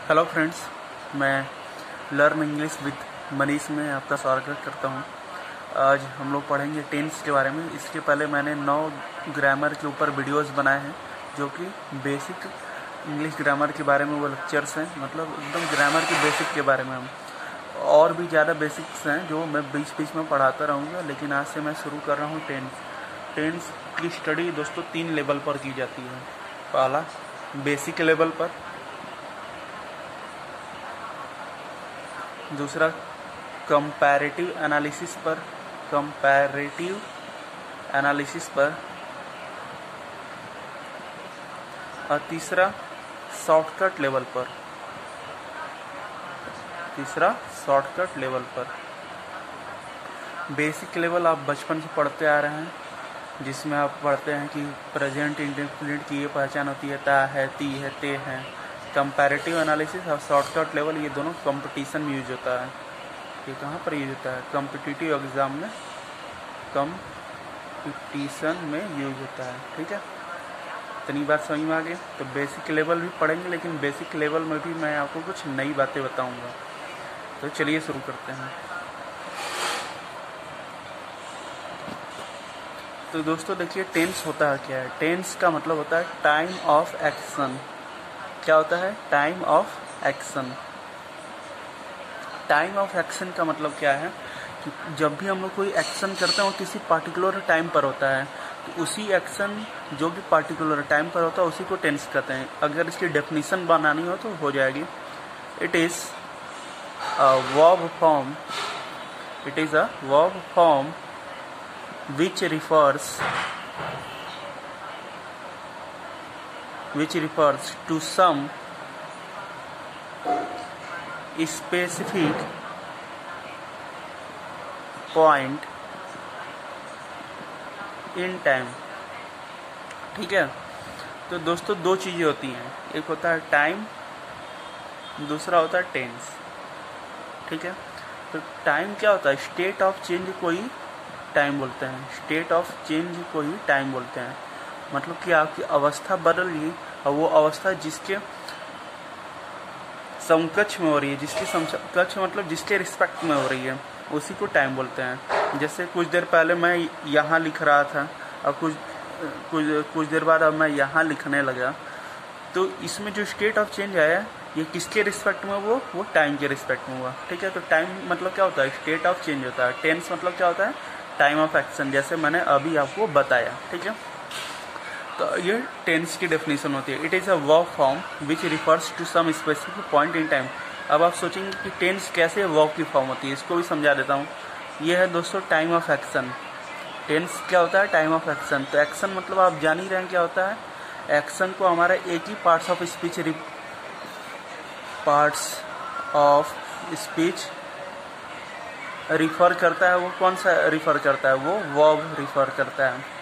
Hello friends, मैं learn English with Manish में आपका स्वागत करता हूं। आज हम लोग पढ़ेंगे टेंस के बारे में। इसके पहले मैंने 9 ग्रामर के ऊपर वीडियोस बनाए हैं, जो कि बेसिक इंग्लिश ग्रामर के बारे में वो लेक्चर्स हैं, मतलब एकदम ग्रामर के बेसिक के बारे में। हम और भी ज़्यादा बेसिक्स हैं जो मैं बीच बीच में पढ़ाता रहूँगा, लेकिन आज से मैं शुरू कर रहा हूँ टेंस की स्टडी। दोस्तों 3 लेवल पर की जाती है। पहला बेसिक लेवल पर, दूसरा कंपैरेटिव एनालिसिस पर, और तीसरा शॉर्टकट लेवल पर। बेसिक लेवल आप बचपन से पढ़ते आ रहे हैं, जिसमें आप पढ़ते हैं कि प्रेजेंट इंडेफिनिट की ये पहचान होती है, ता है, ती है, ते है। कंपैरेटिव एनालिसिस और शॉर्टकट लेवल, ये दोनों कंपटीशन में यूज होता है। ये कहाँ पर यूज होता है? कॉम्पिटिटिव एग्जाम में, कंपटीशन में यूज होता है। ठीक है, इतनी बात समझ में आ गई। तो बेसिक लेवल भी पढ़ेंगे, लेकिन बेसिक लेवल में भी मैं आपको कुछ नई बातें बताऊंगा। तो चलिए शुरू करते हैं। तो दोस्तों देखिए, टेंस होता है क्या है। टेंस का मतलब होता है टाइम ऑफ एक्शन। क्या होता है? Time of action. Time of action का मतलब क्या है कि जब भी हम लोग कोई एक्शन करते हैं वो किसी पार्टिकुलर टाइम पर होता है, तो उसी एक्शन जो कि पार्टिकुलर टाइम पर होता है उसी को टेंस कहते हैं। अगर इसकी डेफिनेशन बनानी हो तो हो जाएगी, it is a verb form which refers to some specific point in time। ठीक है, तो दोस्तों दो चीजें होती हैं, एक होता है टाइम, दूसरा होता है टेंस। ठीक है, तो टाइम क्या होता है? स्टेट ऑफ चेंज को ही टाइम बोलते हैं। स्टेट ऑफ चेंज को ही टाइम बोलते हैं, मतलब कि आपकी अवस्था बदल रही है और वो अवस्था जिसके समकक्ष में हो रही है, जिसके समकक्ष मतलब जिसके रिस्पेक्ट में हो रही है, उसी को टाइम बोलते हैं। जैसे कुछ देर पहले मैं यहाँ लिख रहा था और कुछ देर बाद अब मैं यहाँ लिखने लगा, तो इसमें जो स्टेट ऑफ चेंज आया ये किसके रिस्पेक्ट में? वो टाइम के रिस्पेक्ट में हुआ। ठीक है, तो टाइम मतलब क्या होता है? स्टेट ऑफ चेंज होता है। टेंस मतलब क्या होता है? टाइम ऑफ एक्शन, जैसे मैंने अभी आपको बताया। ठीक है, तो ये टेंस की डेफिनेशन होती है। It is a verb form which refers to some specific point in time. अब आप सोचेंगे कि टेंस कैसे वर्ब की फॉर्म होती है, इसको भी समझा देता हूँ। ये है दोस्तों टाइम ऑफ एक्शन। टेंस क्या होता है? Time of action. तो एक्शन मतलब आप जान ही रहे हैं क्या होता है। एक्शन को हमारा एक ही पार्ट्स ऑफ स्पीच रिफर करता है। वो कौन सा रिफर करता है? वो वर्ब रिफर करता है।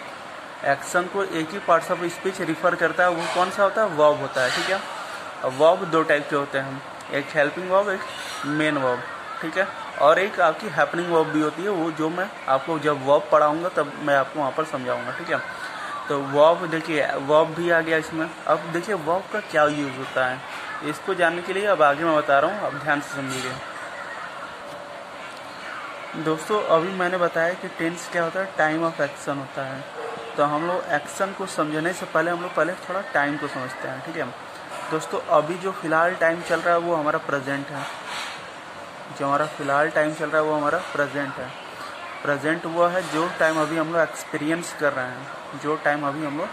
एक्शन को एक ही पार्ट्स ऑफ स्पीच रिफर करता है, वो कौन सा होता है? वर्ब होता है। ठीक है, अब वर्ब दो टाइप के होते हैं, एक हेल्पिंग वर्ब, एक मेन वर्ब। ठीक है, और एक आपकी हैपनिंग वर्ब भी होती है, वो जो मैं आपको जब वर्ब पढ़ाऊंगा तब मैं आपको वहाँ पर समझाऊंगा। ठीक है, तो वर्ब देखिए, वर्ब भी आ गया इसमें। अब देखिए वर्ब का क्या यूज होता है, इसको जानने के लिए अब आगे मैं बता रहा हूँ, अब ध्यान से समझिए। दोस्तों अभी मैंने बताया कि टेंस क्या होता है? टाइम ऑफ एक्शन होता है। तो हम लोग एक्शन को समझने से पहले हम लोग पहले थोड़ा टाइम को समझते हैं। ठीक है दोस्तों, अभी जो फिलहाल टाइम चल रहा है वो हमारा प्रेजेंट है। जो हमारा फिलहाल टाइम चल रहा है वो हमारा प्रेजेंट है। प्रेजेंट वो है जो टाइम अभी हम लोग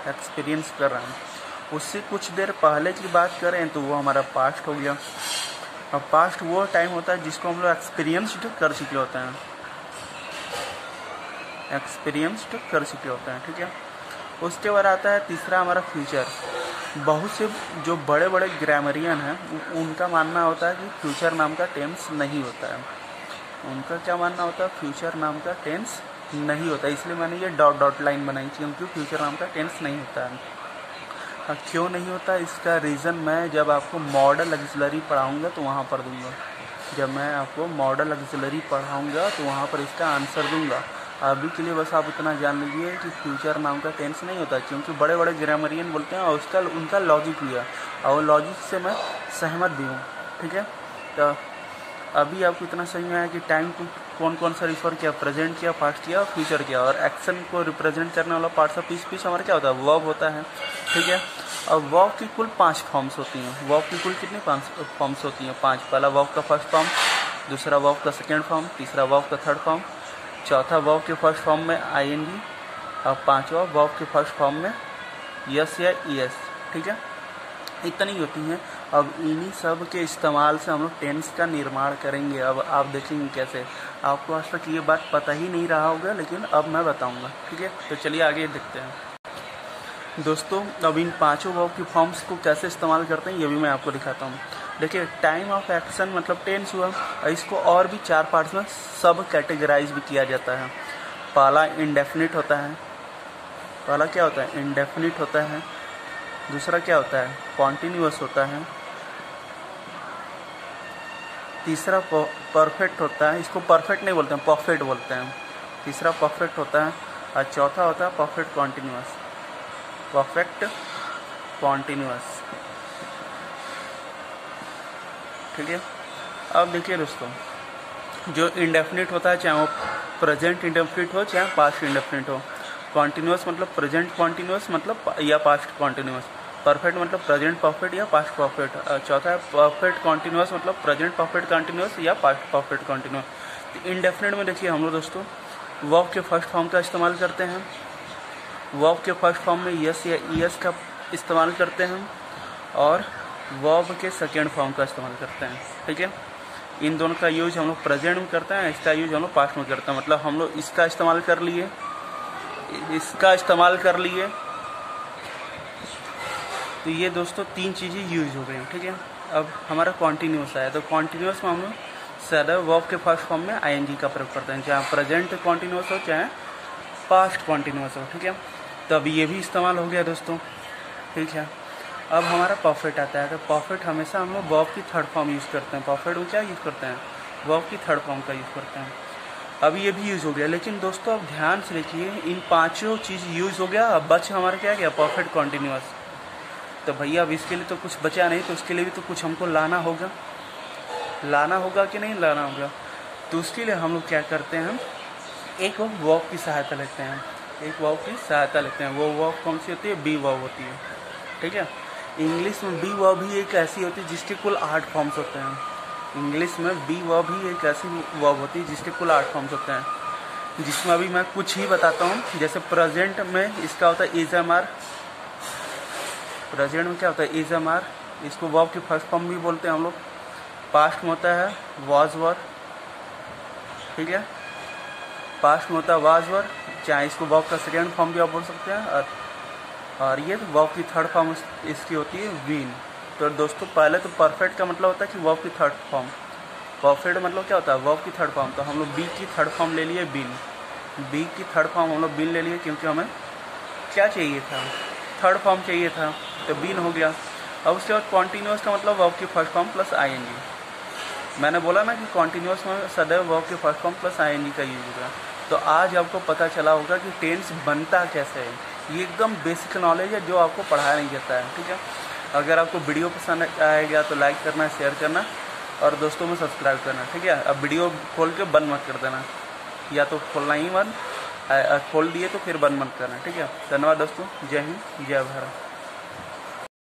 एक्सपीरियंस कर रहे हैं। उससे कुछ देर पहले की बात करें तो वो हमारा पास्ट हो गया। अब पास्ट वो टाइम होता है जिसको हम लोग एक्सपीरियंस्ड कर चुके होते हैं। ठीक है, उसके बाद आता है तीसरा हमारा फ्यूचर। बहुत से जो बड़े बड़े ग्रामरियन हैं उनका मानना होता है कि फ्यूचर नाम का टेंस नहीं होता है। उनका क्या मानना होता है? फ्यूचर नाम का टेंस नहीं होता। इसलिए मैंने ये डॉट लाइन बनाई थी, क्योंकि फ्यूचर नाम का टेंस नहीं होता है। क्यों नहीं होता, इसका रीज़न मैं जब आपको मॉडल ऑक्सिलरी पढ़ाऊँगा तो वहाँ पर दूंगा। तो वहाँ पर इसका आंसर दूंगा। अभी के लिए बस आप इतना जान लीजिए कि फ्यूचर नाम का टेंस नहीं होता, क्योंकि बड़े बड़े ग्रामरियन बोलते हैं और उनका लॉजिक भी है और लॉजिक से मैं सहमत भी हूँ। ठीक है। तो अभी आपको इतना समझ में आया कि टाइम को कौन कौन सा रिफर किया, प्रेजेंट किया, पास्ट किया और फ्यूचर किया। और एक्शन को रिप्रेजेंट करने वाला पार्ट्स ऑफ स्पीच हमारा क्या होता है, वर्ब होता है, ठीक है। और वर्ब की कुल 5 फॉर्म्स होती हैं। वर्ब की कुल कितनी 5 फॉर्म्स होती हैं, 5। पहला वर्ब का फर्स्ट फॉर्म, दूसरा वर्ब का सेकेंड फॉर्म, तीसरा वर्ब का थर्ड फॉर्म, चौथा वर्ब के फर्स्ट फॉर्म में आईएनजी और पांचवा वर्ब के फर्स्ट फॉर्म में यस या ईएस, ठीक है। इतनी होती हैं। अब इन्हीं सब के इस्तेमाल से हम लोग टेंस का निर्माण करेंगे। अब आप देखेंगे कैसे। आपको आज तक ये बात पता ही नहीं रहा होगा, लेकिन अब मैं बताऊंगा, ठीक है। तो चलिए आगे देखते हैं दोस्तों। अब इन 5 वर्ब की फॉर्म्स को कैसे इस्तेमाल करते हैं ये भी मैं आपको दिखाता हूँ। देखिए, टाइम ऑफ एक्शन मतलब टेंस हुआ। इसको और भी 4 पार्ट्स में सब कैटेगराइज भी किया जाता है। पहला इंडेफिनिट होता है। पहला क्या होता है, इंडेफिनिट होता है। दूसरा क्या होता है, कॉन्टिन्यूअस होता है। तीसरा परफेक्ट होता है। इसको परफेक्ट नहीं बोलते हैं, परफेक्ट बोलते हैं। तीसरा परफेक्ट होता है और चौथा होता है परफेक्ट कॉन्टिन्यूअस। परफेक्ट कॉन्टिन्यूअस, ठीक है। अब देखिए दोस्तों, जो इंडेफिनिट होता है, चाहे वो प्रेजेंट इंडेफिनिट हो चाहे पास्ट इंडेफिनिट हो। कॉन्टिन्यूअस मतलब प्रेजेंट कॉन्टिन्यूअस मतलब या पास्ट कॉन्टिन्यूअस। परफेक्ट मतलब प्रेजेंट परफेक्ट या पास्ट परफेक्ट। चौथा है परफेक्ट कॉन्टिन्यूअस मतलब प्रेजेंट परफेक्ट कॉन्टिन्यूअस या पास्ट परफेक्ट कॉन्टिन्यूअस। इंडेफिनिट में देखिए हम लोग दोस्तों वर्ब के फर्स्ट फॉर्म का इस्तेमाल करते हैं। वर्ब के फर्स्ट फॉर्म में यस या ईएस का इस्तेमाल करते हैं और वर्ब के सेकेंड फॉर्म का इस्तेमाल करते हैं, ठीक है। इन दोनों का यूज हम लोग प्रेजेंट में करते हैं, इसका यूज हम लोग पास्ट में करते हैं। मतलब हम लोग इसका इस्तेमाल कर लिए, इसका इस्तेमाल कर लिए। तो ये दोस्तों 3 चीज़ें यूज हो गई, ठीक है। अब हमारा कॉन्टिन्यूअस आया, तो कॉन्टिन्यूअस में हम लोग सदैव वर्ब के फर्स्ट फॉर्म में आईएनजी का प्रयोग करते हैं, चाहे प्रेजेंट कॉन्टिन्यूअस हो चाहे पास्ट कॉन्टिन्यूअस हो, ठीक है। तो अब ये भी इस्तेमाल हो गया दोस्तों, ठीक है। अब हमारा परफेक्ट आता है। तो परफेक्ट हमेशा हम लोग वर्ब की थर्ड फॉर्म यूज़ करते हैं। परफेक्ट में क्या यूज़ करते हैं, वर्ब की थर्ड फॉर्म का यूज़ करते हैं। अब ये भी यूज़ हो गया। लेकिन दोस्तों अब ध्यान से देखिए, इन 5 चीज़ यूज़ हो गया। अब बच हमारा क्या गया, परफेक्ट कॉन्टिन्यूअस। तो भैया अब इसके लिए तो कुछ बचा नहीं, तो उसके लिए भी तो कुछ हमको लाना होगा। लाना होगा कि नहीं लाना होगा, तो उसके लिए हम लोग क्या करते हैं, एक वर्ब की सहायता लेते हैं। एक वर्ब की सहायता लेते हैं। वो वर्ब कौन सी होती है, बी वर्ब होती है, ठीक है। इंग्लिश में बी वर्ब ही एक ऐसी होती है जिसके कुल 8 फॉर्म्स होते हैं। इंग्लिश में बी वर्ब ही एक ऐसी वर्ब होती है जिसके कुल 8 फॉर्म्स होते हैं, जिसमें अभी मैं कुछ ही बताता हूँ। जैसे प्रेजेंट में इसका होता है इज एम आर। प्रेजेंट में क्या होता है, इज एम आर। इसको वर्ब की फर्स्ट फॉर्म भी बोलते हैं हम लोग। पास्ट में होता है वाज वर, ठीक है। पास्ट में होता है वाज वर, चाहे इसको वर्ब का सेकेंड फॉर्म भी आप बोल सकते हैं। और ये वर्ब की थर्ड फॉर्म इसकी होती है बीन। तो दोस्तों पहले तो परफेक्ट का मतलब होता है कि वर्ब की थर्ड फॉर्म। परफेक्ट मतलब क्या होता है, वर्ब की थर्ड फॉर्म। तो हम लोग बी की थर्ड फॉर्म ले लिए बीन। बी की थर्ड फॉर्म हम लोग बीन ले लिए, क्योंकि हमें क्या चाहिए था, थर्ड फॉर्म चाहिए था, तो बीन हो गया। अब उसके बाद कॉन्टिन्यूअस का मतलब वर्ब की फर्स्ट फॉर्म प्लस आईएनजी। मैंने बोला ना कि कॉन्टिन्यूअस में सदैव वर्ब के फर्स्ट फॉर्म प्लस आईएनजी का यूज होगा। तो आज आपको पता चला होगा कि टेंस बनता कैसे है। ये एकदम बेसिक नॉलेज है जो आपको पढ़ाया नहीं जाता है, ठीक है। अगर आपको वीडियो पसंद आएगा तो लाइक करना, शेयर करना और दोस्तों में सब्सक्राइब करना, ठीक है। अब वीडियो खोल के बंद मत कर देना, या तो खोलना ही बंद, खोल दिए तो फिर बंद मत करना, ठीक है। धन्यवाद दोस्तों। जय हिंद, जय भारत।